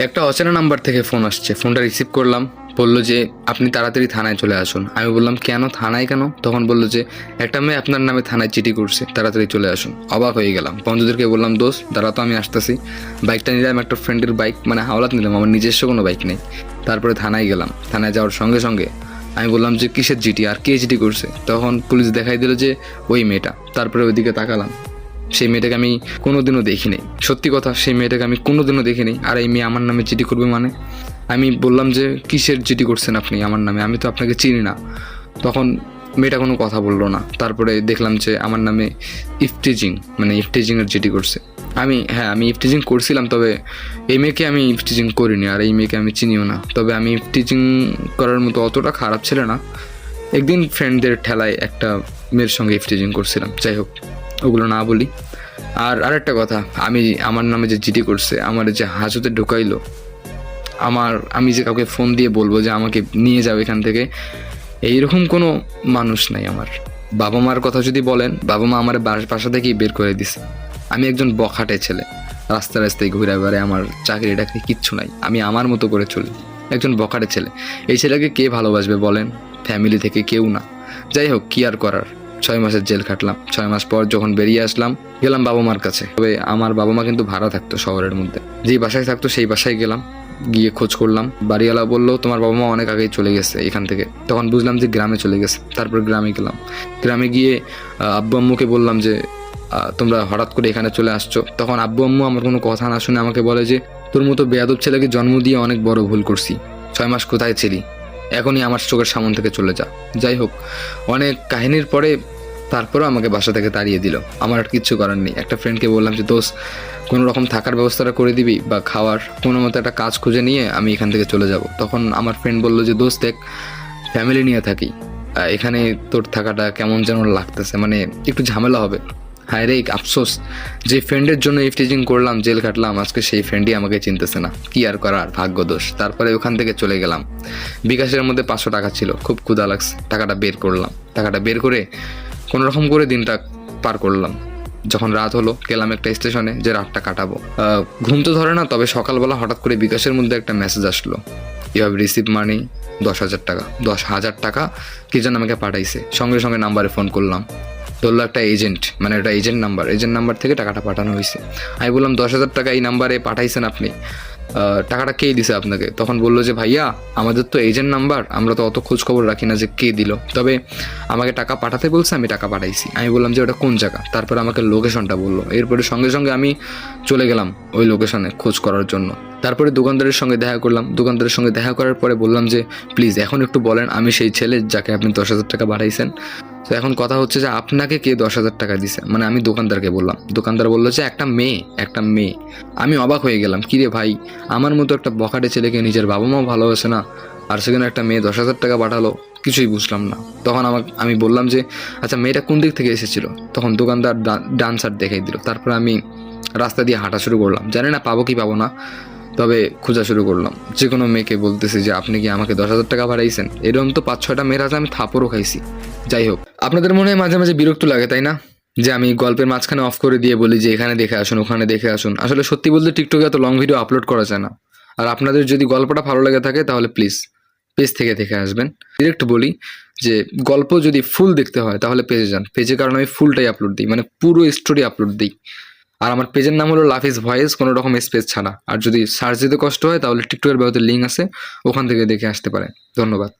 একটা অচেনা নাম্বার থেকে ফোন আসছে। ফোনটা রিসিভ করলাম। বলল যে আপনি তাড়াতাড়ি থানায় চলে আসুন। আমি বললাম কেন, থানায় কেন? তখন বলল যে একটা মেয়ে আপনার নামে থানায় চিঠি করছে, তাড়াতাড়ি চলে আসুন। অবাক হয়ে গেলাম। বন্ধুদেরকে বললাম দোস্ত দাঁড়া তো, আমি আসতেছি। বাইকটা নিলাম, একটা ফ্রেন্ডের বাইক, মানে হাওলাত নিলাম, আমার নিজস্ব কোনো বাইক নেই। তারপরে থানায় গেলাম। থানায় যাওয়ার সঙ্গে সঙ্গে আমি বললাম যে কিসের চিঠি আর কে চিঠি করছে? তখন পুলিশ দেখাই দিল যে ওই মেয়েটা। তারপরে ওইদিকে তাকালাম, সেই মেয়েটাকে আমি কোনোদিনও দেখিনি। সত্যি কথা, সেই মেয়েটাকে আমি কোনোদিনও দেখিনি। আর এই মেয়ে আমার নামে চিঠি করবে মানে? আমি বললাম যে কিসের চিঠি করছেন আপনি আমার নামে, আমি তো আপনাকে চিনি না। তখন মেয়েটা কোনো কথা বললো না। তারপরে দেখলাম যে আমার নামে ইফটিজিং, মানে ইফটিজিংয়ের চিঠি করছে। আমি ইফটিজিং করছিলাম, তবে এই মেয়েকে আমি ইফটিজিং করিনি, আর এই মেয়েকে আমি চিনিও না। তবে আমি ইফটিজিং করার মতো অতটা খারাপ ছিল না। একদিন ফ্রেন্ডদের ঠেলায় একটা মেয়ের সঙ্গে ইফটিজিং করছিলাম। যাই হোক, ওগুলো না বলি। আর আরেকটা কথা, আমার নামে যে জিডি করছে, আমার যে হাজতে ঢুকাইলো, আমি যে কাউকে ফোন দিয়ে বলবো যে আমাকে নিয়ে যাও এখান থেকে, এইরকম কোনো মানুষ নাই আমার। বাবা মার কথা যদি বলেন, বাবা মা আমার বাসা থেকেই বের করে দিছে। আমি একজন বখাটে ছেলে, রাস্তায় ঘুরে বেড়াই, আমার চাকরি টাকরি কিচ্ছু নাই, আমি আমার মতো করে চলি, একজন বখাটে ছেলে। এই ছেলেকে কে ভালোবাসবে বলেন? ফ্যামিলি থেকে কেউ না। যাই হোক, কি আর করার, 6 মাসের জেল খাটলাম। 6 মাস পর যখন বেরিয়ে আসলাম, গেলাম বাবা মার কাছে। তবে আমার বাবা মা কিন্তু ভাড়া থাকতো শহরের মধ্যে, যেই বাসায় থাকতো সেই বাসায় গেলাম। গিয়ে খোঁজ করলাম, বাড়িওয়ালা বললো তোমার বাবা মা অনেক আগেই চলে গেছে এখান থেকে। তখন বুঝলাম যে গ্রামে চলে গেছে। তারপর গ্রামে গেলাম। গ্রামে গিয়ে আব্বু আম্মুকে বললাম যে তোমরা হঠাৎ করে এখানে চলে আসছো। তখন আব্বু আম্মু আমার কোনো কথা না শুনে আমাকে বলে যে তোর মতো বেয়াদব ছেলেকে জন্ম দিয়ে অনেক বড় ভুল করছি, 6 মাস কোথায় ছিলি, এখনই আমার চোখের সামন থেকে চলে যা। যাই হোক, অনেক কাহিনীর পরে তারপরেও আমাকে বাসা থেকে তাড়িয়ে দিল। আমার আর কিচ্ছু করার নেই। একটা ফ্রেন্ডকে বললাম যে দোস্ত কোনো রকম থাকার ব্যবস্থাটা করে দিবি, বা খাওয়ার কোনো মতো একটা কাজ খুঁজে নিয়ে আমি এখান থেকে চলে যাব। তখন আমার ফ্রেন্ড বললো যে দোস্ত দেখ, ফ্যামিলি নিয়ে থাকি, এখানে তোর থাকাটা কেমন যেন লাগতেছে, মানে একটু ঝামেলা হবে। হায় রে আফসোস, যে ফ্রেন্ডের জন্য ইফটিজিং করলাম, জেল কাটলাম, আজকে সেই ফ্রেন্ডই আমাকে চিনতেছে না। কি আর করার, ভাগ্য দোষ। তারপরে ওখান থেকে চলে গেলাম। বিকাশের মধ্যে 500 টাকা ছিল, খুব ক্ষুধা লাগছে, টাকাটা বের করলাম। টাকাটা বের করে কোনো রকম করে দিনটা পার করলাম। যখন রাত হলো, গেলাম একটা স্টেশনে যে রাতটা কাটাবো। ঘুম তো ধরে না, তবে সকালবেলা হঠাৎ করে বিকাশের মধ্যে একটা মেসেজ আসলো, ইউ হ্যাভ রিসিভ মানি 10,000 টাকা। 10,000 টাকা কি যেন আমাকে পাঠাইছে। সঙ্গে সঙ্গে নাম্বারে ফোন করলাম, ধরলো একটা এজেন্ট, মানে একটা এজেন্ট নাম্বার থেকে টাকাটা পাঠানো হয়েছে। আমি বললাম 10,000 টাকা এই নাম্বারে পাঠাইছেন আপনি, টাকাটা কে দিছে আপনাকে? তখন বললো যে ভাইয়া আমাদের তো এজেন্ট নাম্বার, আমরা তো অত খোঁজ খবর রাখি না যে কে দিল, তবে আমাকে টাকা পাঠাতে বলছে, আমি টাকা পাঠাইছি। আমি বললাম যে ওটা কোন জায়গা? তারপরে আমাকে লোকেশনটা বললো। এরপরে সঙ্গে সঙ্গে আমি চলে গেলাম ওই লোকেশনে খোঁজ করার জন্য। তারপরে দোকানদারের সঙ্গে দেখা করলাম। দোকানদারের সঙ্গে দেখা করার পরে বললাম যে প্লিজ এখন একটু বলেন আমি সেই ছেলে যাকে আপনি 10,000 টাকা পাঠাইছেন। তো এখন কথা হচ্ছে যে আপনাকে কে 10,000 টাকা দিছে, মানে আমি দোকানদারকে বললাম। দোকানদার বললো যে একটা মেয়ে। আমি অবাক হয়ে গেলাম, কিরে ভাই, আমার মতো একটা বখাটে ছেলেকে নিজের বাবা মাও ভালোবাসে না, আর সেখানে একটা মেয়ে 10,000 টাকা পাঠালো, কিছুই বুঝলাম না। তখন আমি বললাম যে আচ্ছা মেয়েটা কোন দিক থেকে এসেছিল? তখন দোকানদার ডান সাইড দেখাই দিল। তারপর আমি রাস্তা দিয়ে হাঁটা শুরু করলাম, জানি না পাবো কি পাবো না, তবে খোঁজা শুরু করলাম। যে কোনো মেয়েকে বলতেছি যে আপনি কি আমাকে 10,000 টাকা পাঠাইছেন। এরকম তো 5-6টা মেয়ের আছে, আমি থাপড়ও খাইছি। যাই হোক, আপনাদের মনে হয় মাঝে মাঝে বিরক্ত লাগে তাই না, যে আমি গল্পের মাঝখানে অফ করে দিয়ে বলি যে এখানে দেখে আসুন, ওখানে দেখে আসুন। আসলে সত্যি বলতে টিকটকে এত লং ভিডিও আপলোড করা যায় না। আর আপনাদের যদি গল্পটা ভালো লেগে থাকে তাহলে প্লিজ পেজ থেকে দেখে আসবেন। ডিরেক্ট বলি যে গল্প যদি ফুল দেখতে হয় তাহলে পেজে যান। পেজে কারণ আমি ফুলটাই আপলোড দিই, মানে পুরো স্টোরি আপলোড দিই। আর আমার পেজের নাম হলো লাভ ইজ ভয়েস, কোনো রকম স্পেস ছাড়া। আর যদি সার্চ দিতে কষ্ট হয় তাহলে টিকটকের ব্যবহার লিঙ্ক আছে, ওখান থেকে দেখে আসতে পারেন। ধন্যবাদ।